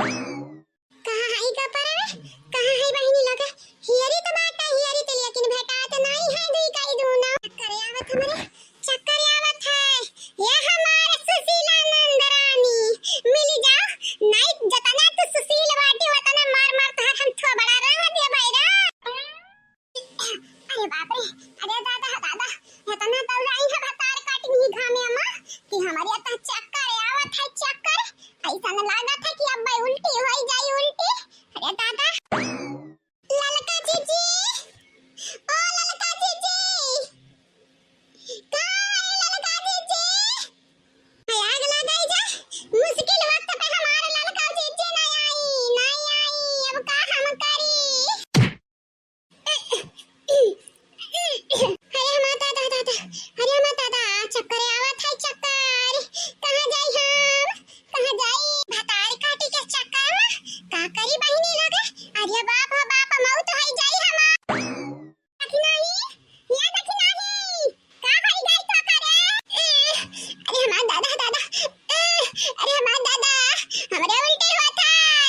कहाँ है का पर कहाँ है बहिनी लगा हियरी तो बाटा हियरी तो लेकिन भेटा तो नहीं है दुई काई दूना चक्कर आवत हमरे चक्कर आवत है ये हमारे सुशीला नंदरानी मिल जाओ नहीं जतना तो सुशील बाटी वतना मार मार तो हम थो बड़ा रंग दे भाईरा अरे बाप रे अरे दादा दादा इतना तो आई है भतार काटनी घामे अम्मा कि हमारे आता चक्कर आवत है चक्कर ऐसा न लगा था कि अब भाई उल्टी हो जाए उल्टी अरे दादा ललका जीजी ओ ललका जीजी कहाँ है ललका जीजी आग लगाई जा मुश्किल वक्त पे हमारे ललका जीजी नहीं आई अब का हम करी अरे माता दादा अरे माता दादा चक्कर आवत है चक्कर कहाँ जाई हम कहाँ जाई भतार काटी के चक्कर में का करी बहिनी लगे अरे बाप हो बाप मौत होई जाई हमार दखनाही या दखनाही का होई गई तो करे अरे हमार दादा दादा अरे हमार दादा हमरे उल्टी होता है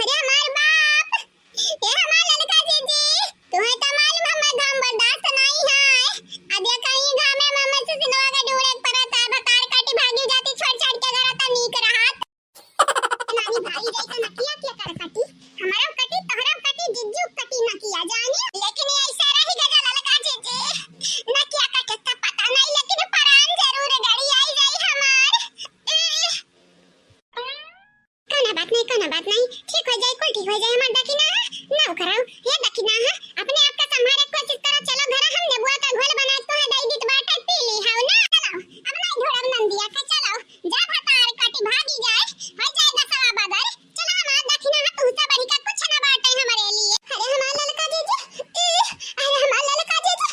अरे हमार बाप ये हमार ललका जीजी तुम्हें तो मालूम हमार गांव बर्दाश्त नहीं है अबे कहीं गांव में मम्मा से सिनवा का ढूंढे पड़ता भतार काटी भागी जाती छोड़ छोड़ के घर आता नीक रहा नानी भाई जैसा नकिया क्या कर कटी हमारा कटी तहरा कटी जिज्जू कटी न किया जाने लेकिन ये ऐसा रही गजा ललका जीजी नकिया का कितना पता नहीं लेकिन परान जरूर गाड़ी आई जाई हमार काना बात नहीं ठीक हो जाए कुल ठीक हो जाए हमार दखिना ना कराओ ये दखिना है अपने आप का संभाले कोशिश करो चलो घर हमने बुआ का घोल बना तो है दई दीत बाटा पी ली हाउ ना चलो अब नहीं घोड़ा नंदिया का चलो जा भतार काटी भागी जाए हो जाएगा सवा बदर चलो हमार दखिना है तू सब बड़ी का कुछ ना बाटे हमारे लिए अरे हमार ललका जीजी अरे हमार ललका जीजी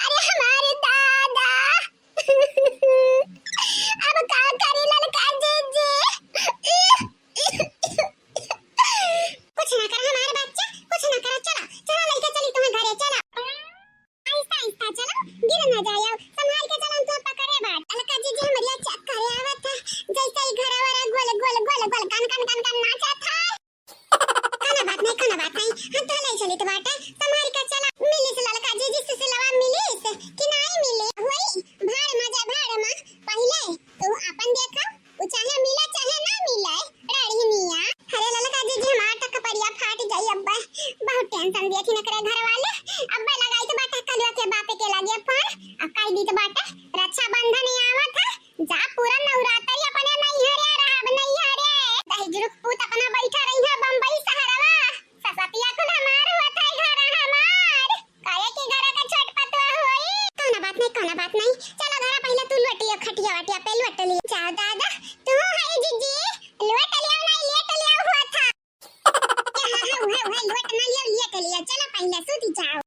अरे हमारे दादा अब का करे ललका जीजी कुछ ना कर हमारे बच्चा कुछ ना कर चलो चलो लड़के चली तुम्हें घरे चलो आहिस्ता आहिस्ता चलो गिर ना जाओ संभाल के चलो तो पकड़े बाट ललका जीजी हमारी चक्कर आवत है जैसे ही घर वाला गोल गोल गोल गोल कन नाचा था खाना बात नहीं हम तो नहीं चली तो बाट संभाल के चलो मिली से ललका जीजी से लवा मिली से कि नहीं मिली वही भाड़ मजा भाड़ में पहले तो अपन देखा वो चाहे मिला चाहे ना मिले रेडी निया अरे ललका जीजी हमार तक परिया फाट जाई अब्बा बहुत टेंशन देखी न करे घर वाले अब्बा लगाई तो बाटा कलवा के बापे के लगे फोन अब काई दी तो बाटा रक्षा बंधन आवत है जा पूरा नवरात्रि अपने नहीं हरे रहब नहीं हरे दही जुरुक पूत अपना बैठा रही है बम्बई शहरवा ससतिया कुल हमार होत है घर हमार काहे के घर का छोट पतवा होई कोना बात नहीं चलो घर पहले तू लटिया खटिया वाटिया पे लट ली जाओ दादा तू है जीजी लट लिया नहीं लेट लिया हुआ था लट ना लिया लेट लिया चलो पहले सूती जाओ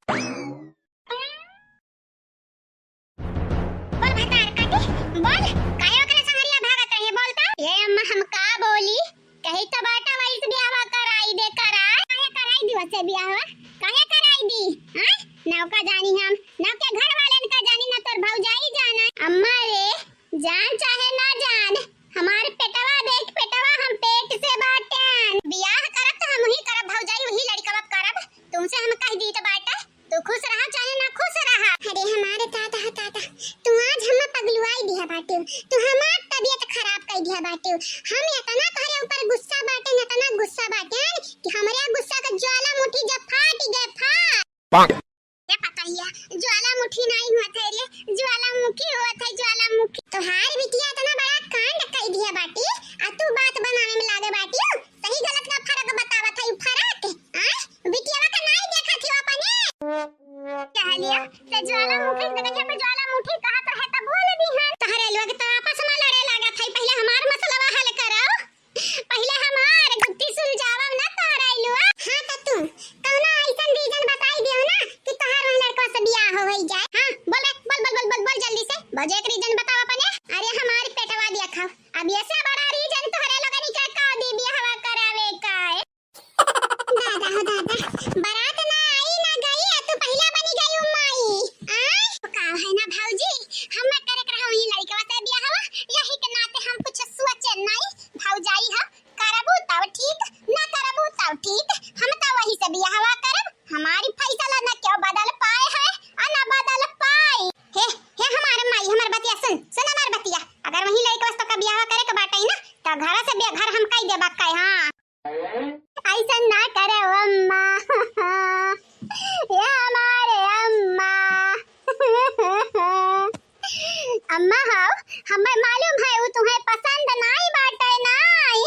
बोल भतार काटी बोल काहे ओकरा संगरिया भागत रहे बोलता ये अम्मा हम का बोली कही तो बाटा वही से ब्याह कराई दे काहे कराई दी वसे ब्याह काहे कराई दी हां नौका जानी हम नौ के घर वाले का जानी ना तोर भौजाई जाना अम्मा रे जान चाहे ना जान हमारे पेटवा देख पेटवा हम पेट से बाटन ब्याह करब तो हम ही करब भौजाई वही लड़का करब तुमसे हम कह दी तो बाटा तू खुश रहा चाहे ना खुश रहा अरे हमारे ताता तू आज हम पगलुआई दिया बाटे तू हमार तबीयत खराब कर दिया बाटे हम इतना तोहरे ऊपर गुस्सा बाटे इतना गुस्सा बाटे कि हमारे गुस्सा का ज्वालामुखी जब फाट गए फाट ये पता ही है ज्वालामुखी नहीं हुआ था रे ज्वालामुखी हुआ था ज्वालामुखी तो हार बिटिया इतना बड़ा कांड कर दिया बाटी आ तू बात बनाने में लागे बाटी सही गलत का फर्क बतावा था फर्क हां बिटिया का नहीं देखा थी अपने कह लिया ते ज्वालामुखी देखा पे ज्वालामुखी कहा तो है तब बोल दी हां तहरे लोग तो आपस में लड़े लगा था पहले हमार मसला हल करो पहले हमार गुत्ती सुलझावा ना तोरा लुआ हां त तू कौना ऐसा रीजन बताई दियो ना कि तोहर लड़का से बियाह हो जाए हां बोल जल्दी से बजे एक रीजन बताओ अपने अरे हमारे पेटवा दिया खाओ तो घर से भी घर हम कई देबा कई हां ऐसा ना करे अम्मा ये हमारे अम्मा अम्मा हो हमें मालूम है वो तुम्हें पसंद नहीं बाटे नहीं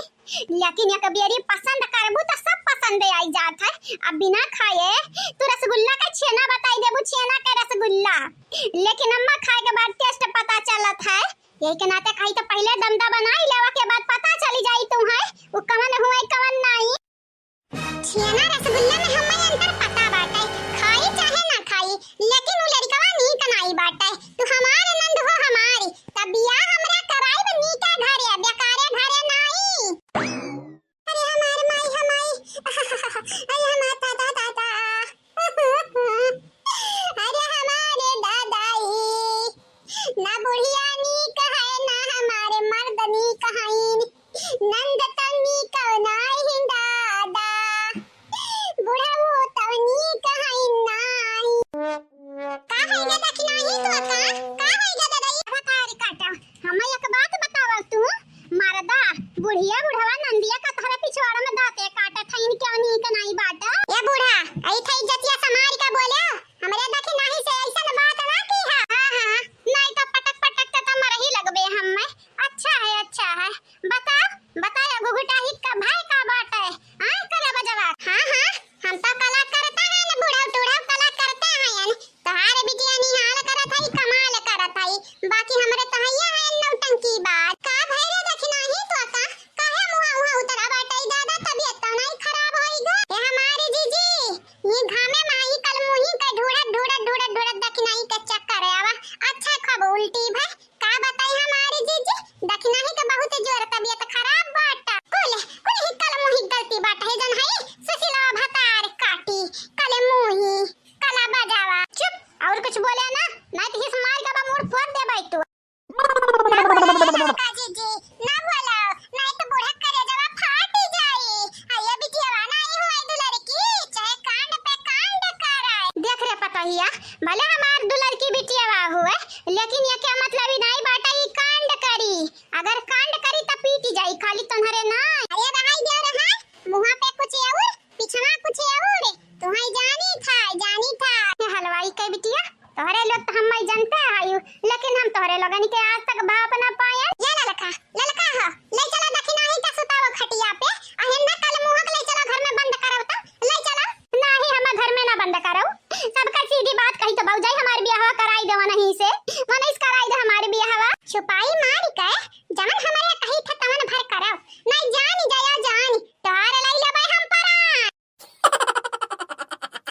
लेकिन ये कभी पसंद करबू तो सब पसंद आई जात है अब बिना खाए तू रसगुल्ला का छेना बताई देबू छेना के रसगुल्ला लेकिन अम्मा खाए के बाद टेस्ट पता चलत है यही के नाते खाई तो पहले दमदा बनाई लेवा के बाद पता चली जाई तुम्हें वो कवन हुए कवन नहीं छेना रसगुल्ला में हमें अंतर पता बाटे खाई चाहे ना खाई लेकिन वो लड़कवा नी कनाई बाटे तू हमारे नंद हो हमारी तब बियाह हमरा कराई बनी का घरे बेकारे घरे नहीं अरे हमारे माई अरे हमारे दादा दादा अरे हमारे दादाई ना बुढ़िया नी कहे ना हमारे मर्द नी कहाई नंद तनी कवनाई ही दादा बुढ़ा वो तवनी कहाई नाई का है गे दखनाही तो का है गे दादाई बता रे काटा हमें एक बात बतावा तू मर्दा बुढ़िया बुढ़वा नंदिया का थारा पिछवाड़ा में दाते काटा थईन क्यों नी कनाई बाटा ए बूढ़ा आई थई जतिया समार का बोले हमरे दखनाही से ऐसा बात ना की है हां नहीं तो पटक पटक तो मरही लगबे हमें अच्छा है बता गुगुटा हित का भाई का बात है हां करे बजवा हां हम तो कला करता है ना बूढ़ा टूढ़ा कला करते हैं यानी तोहारे बिटिया निहाल करत है कमाल करत है बाकी हमरे तहैया है नौटंकी बात का भैरे दखनाही तो का काहे मुहा उतरा बाटई दादा तबीयत तो नहीं खराब होई गो ये हमारी जीजी ये घामे माही कल मुही के ढूढ़त दखनाही के चक्कर आवा अच्छा खब उल्टी भाई का बताई हमारी जीजी दखनाही के बहुत जोर तबीयत खराब बाटा कुल ही कल मुही गलती बाटा है जन है सुशीला भतार काटी कल मुही कला बजावा चुप और कुछ बोले ना नहीं तो हिस मार का मूड फोड़ दे भाई तू जीजी ना बोलो नहीं तो बूढ़ा करे जवाब फाट ही जाए आया बिटिया नहीं हुई दुलर की चाहे कांड पे कांड कराए देख रे पतहिया भले हमार दुलर की बिटिया हुए लेकिन ये क्या मतलब ही नहीं बाटा ही कांड करी अगर कांड करी तो पीटी जाई खाली तुम्हारे ना अरे भाई दे रहा मुंह पे कुछ और पिछना कुछ और तुम्हें जानी था हलवाई के बिटिया तोहरे लोग तो हम जानते हैं लेकिन हम तोहरे लोगन के आज तक भाप ना पाए ये ललका हो ले चला दखनाही का सुताव खटिया पे अहिंदा कल मुंह ले चला घर में बंद करब त ले चला नहीं हम घर में ना बंद करो सबका सीधी बात कही तो बहु जाई हमार बियाह कराई देवा नहीं से मनीष कराई दे हमारे बियाह छुपाई